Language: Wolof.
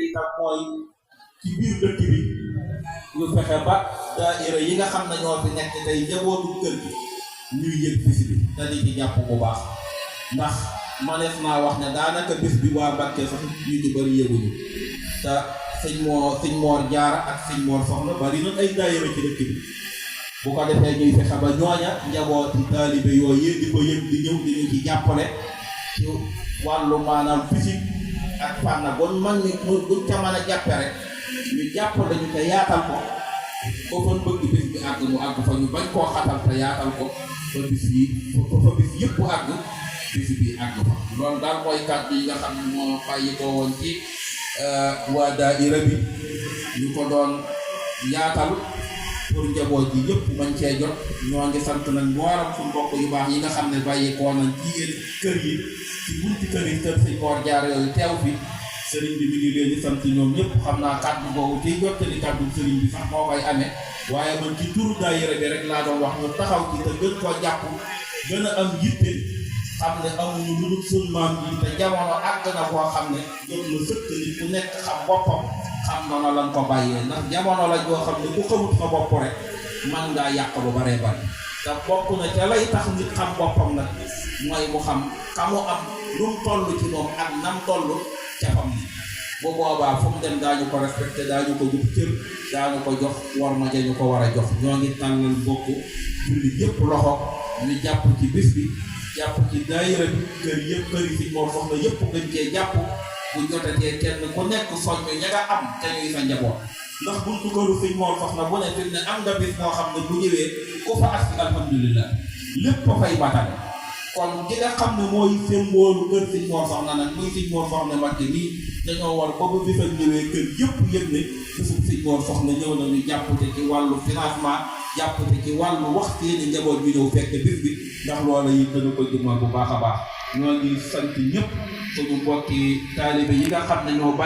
itam mooy ci biir dëkk bi ñu fexe ba daayira yi nga xam ne ñoo fi nekk tey njabootu kër gi ñuy yëg bis bi te di ci jàpp bu baax ndax manees naa wax ne daanaka bis bi waa Mbàkke sax ñu ci bëri yëguñu te sëñ Moor Jaara ak sëñ Moor Soxna bari na ay daayira ci dëkk bi bu ko defee ñuy fexe ba ñooña njabooti taalibe yooyu di ko yëg di ñëw di ñu ci jàppale ci wàllu maanaam physique ak fànn bon mag ñi buñ ca mën a jàppe rek ñu jàppale ñu te yaatal ko fan bëgg bis bi àgg mu àgg fa ñu bañ koo xatal te yaatal ko fa bis yëpp àgg bis bi àgg fa loolu daal mooy kàddu yi nga xam ne moo bàyyi ko woon ci waa daayira bi ñu ko doon yaatal pour njaboot ji yëpp mañ cee jot ñoo ngi sant nañ mbooram suñu mbokk yu baax yi nga xam ne bàyyi koo nañ ci yéen kër yi ci bunti kër yi kër sëñ Moor Jaara yooyu teew fi sëriñ bi mi ngi leen di sant ñoom ñëpp xam naa kàddu boobu ciy jottali kàddu sëriñ bi sax moo koy amee waaye man ci turu daayira bi rek laa doon wax ñu taxaw ci te gën koo jàpp gën a am yitte xam ne amuñu lu dul suñu maam ji te jamono àgg na koo xam ne jot na sëkk nit ku nekk xam boppam xam noonu lañ ko bàyyee ndax jamono la joo xam ne ku xamut sa bopp rek man ngaa yàq lu baree bari te bokk na ca lay tax nit xam boppam nag mooy mu xam xamu am lu mu toll ci moom ak nam toll ca fam ni bu boobaa fu mu dem daañu ko respecté daañu ko jox cër daañu ko jox war ma ja ñu ko war a jox ñoo ngi tàllal bokk julli yëpp loxo ñu jàpp ci bis bi jàpp ci daayira bi kër yëpp kër yi Sëñ Moor Soxna yëpp gën cee jàpp bu jotatee kenn ku nekk soññ ña nga am te ñuy sa njaboot ndax buntu këru Sëñ Moor Soxna bu ne fi ne am nga bis moo xam ne bu ñëwee ku fa ak si alhamdulilah lépp a fay batale kon ki nga xam ne mooy symbole kër Sëñ Moor Soxna nag muy Sëñ Moor Soxna Mbàkke nii dañoo war ba bu bisal ñëwee kër yëpp yëg ne bisub Sëñ Moor Soxna ñëw na ñu jàppate ci wàllu financement jàppate ci wàllu wax seeni njaboot bi ñëw fekk bis bi ndax loola yi dana ko jëmal bu baax a baax ñoo ngi sant ñëpp suñu mbokki taalibe yi nga xam ne ñoo